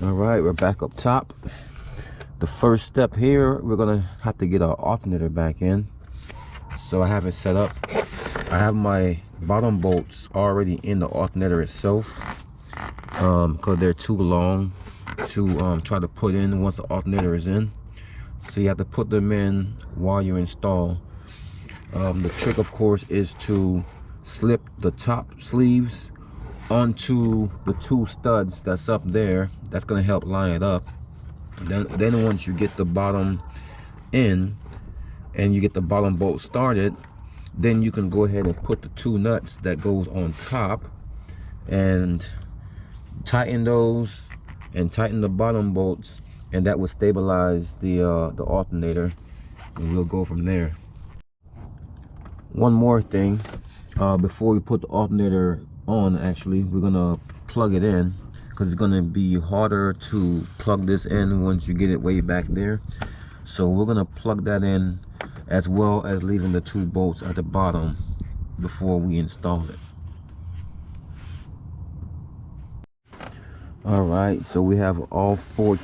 All right, we're back up top. The first step here, we're gonna have to get our alternator back in. So I have it set up. I have my bottom bolts already in the alternator itself, because they're too long to try to put in once the alternator is in. So you have to put them in while you install. The trick, of course, is to slip the top sleeves onto the two studs that's up there. That's going to help line it up. Then once you get the bottom in and you get the bottom bolt started, then you can go ahead and put the two nuts that goes on top and tighten those and tighten the bottom bolts, and that will stabilize the alternator, and we'll go from there. One more thing, before we put the alternator on, actually we're gonna plug it in, because it's gonna be harder to plug this in once you get it way back there. So we're gonna plug that in, as well as leaving the two bolts at the bottom before we install it. All right, so we have all four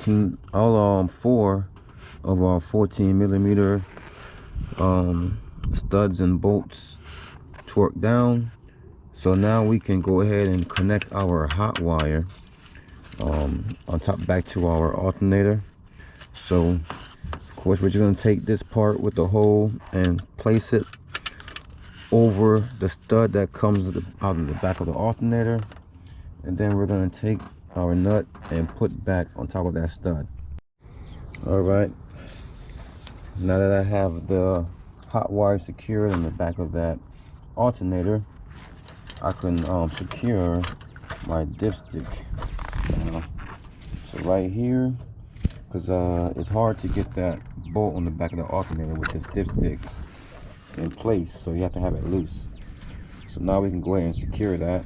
of our 14mm studs and bolts torqued down. So now we can go ahead and connect our hot wire on top back to our alternator. So of course we're just going to take this part with the hole and place it over the stud that comes out of the back of the alternator, and then we're going to take our nut and put back on top of that stud. All right, now that I have the hot wire secured in the back of that alternator, I can secure my dipstick. So right here, because it's hard to get that bolt on the back of the alternator with this dipstick in place, so you have to have it loose. So now we can go ahead and secure that.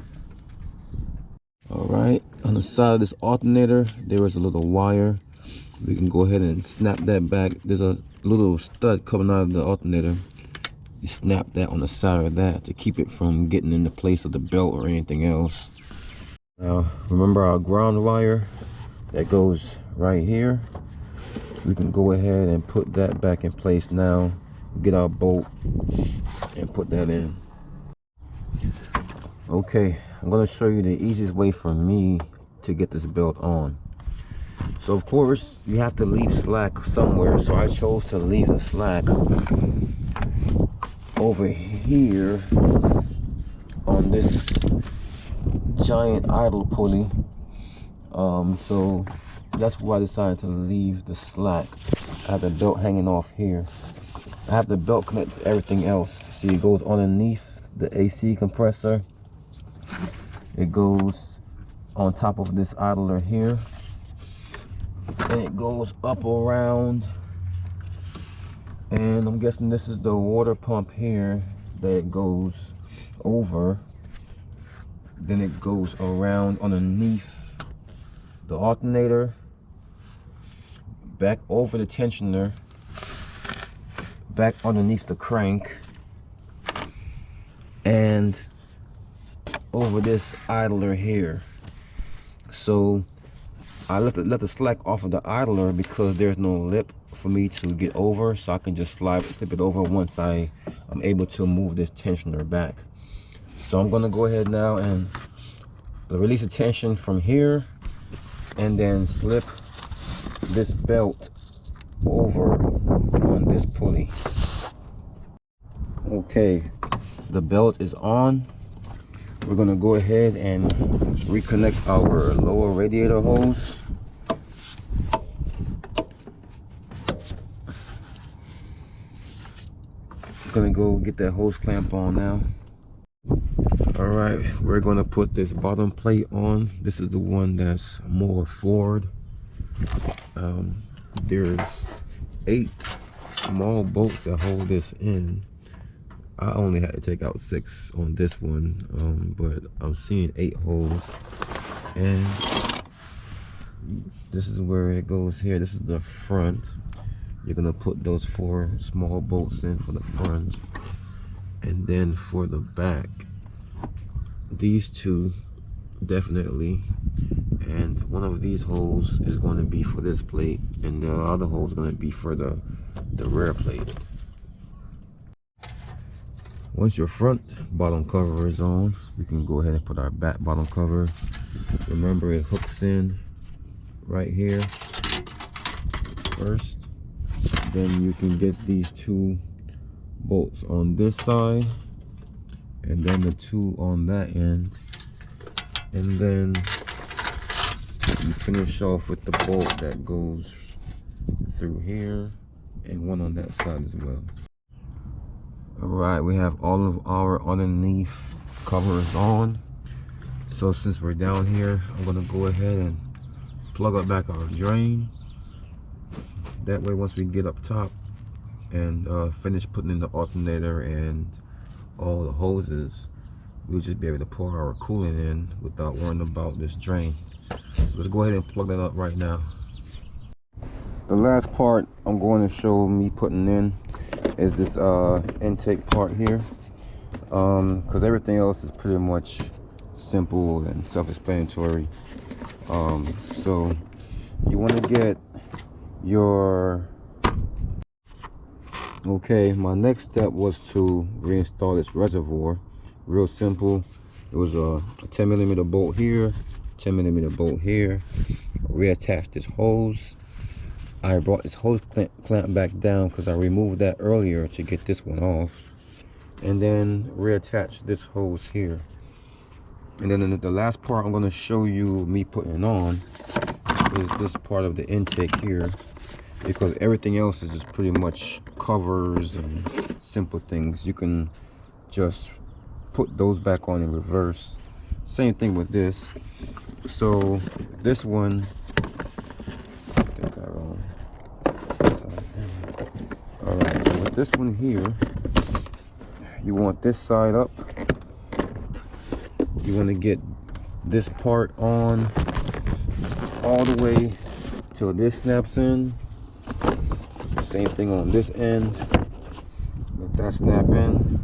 All right, on the side of this alternator there is a little wire. We can go ahead and snap that back. There's a little stud coming out of the alternator. You snap that on the side of that to keep it from getting in the place of the belt or anything else. Now remember our ground wire that goes right here. We can go ahead and put that back in place now. Get our bolt and put that in. Okay, I'm going to show you the easiest way for me to get this belt on. So of course you have to leave slack somewhere, so I chose to leave the slack over here on this giant idle pulley. So that's why I decided to leave the slack. I have the belt hanging off here. I have the belt connected to everything else. See, it goes underneath the AC compressor. It goes on top of this idler here, and it goes up around, and I'm guessing this is the water pump here that it goes over. Then it goes around underneath the alternator, back over the tensioner, back underneath the crank, and over this idler here. So I left the slack off of the idler because there's no lip for me to get over, so I can just slip it over once I'm able to move this tensioner back. So I'm gonna go ahead now and release the tension from here, and then slip this belt over on this pulley. Okay, the belt is on. We're gonna go ahead and reconnect our lower radiator hose. Gonna go get that hose clamp on now. All right, we're gonna put this bottom plate on. This is the one that's more forward. There's 8 small bolts that hold this in. I only had to take out 6 on this one, but I'm seeing 8 holes, and this is where it goes here. This is the front. You're gonna put those 4 small bolts in for the front, and then for the back, these 2 definitely, and one of these holes is going to be for this plate, and the other hole is going to be for the rear plate. Once your front bottom cover is on, we can go ahead and put our back bottom cover. Remember, it hooks in right here first. Then you can get these 2 bolts on this side, and then the 2 on that end, and then you finish off with the bolt that goes through here, and one on that side as well. Alright, we have all of our underneath covers on. So since we're down here, I'm gonna go ahead and plug up back our drain. That way, once we get up top and finish putting in the alternator and all the hoses, we'll just be able to pour our coolant in without worrying about this drain. So let's go ahead and plug that up right now. The last part I'm going to show me putting in is this intake part here, because everything else is pretty much simple and self-explanatory. So you want to get your my next step was to reinstall this reservoir. Real simple. It was a 10mm bolt here, 10mm bolt here. Reattach this hose. I brought this hose clamp back down because I removed that earlier to get this one off, and then reattach this hose here. And then the last part I'm going to show you me putting on is this part of the intake here, because everything else is just pretty much covers and simple things. You can just put those back on in reverse. Same thing with this. So this one, I think I wrong. Alright, so with this one here, you want this side up. You want to get this part on all the way till this snaps in. Same thing on this end. Let that snap in.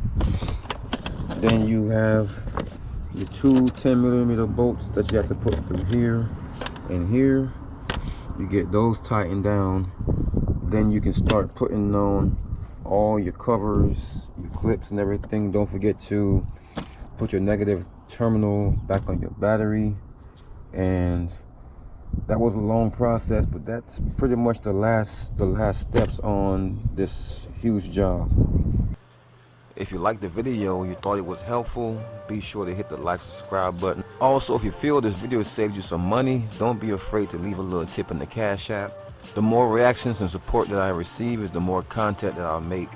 Then you have your 2 10mm bolts that you have to put through here and here. You get those tightened down. Then you can start putting on all your covers, your clips and everything. Don't forget to put your negative terminal back on your battery. And that was a long process, but that's pretty much the last steps on this huge job. If you liked the video and you thought it was helpful, be sure to hit the like, subscribe button. Also, if you feel this video saved you some money, don't be afraid to leave a little tip in the Cash App. The more reactions and support that I receive is the more content that I'll make.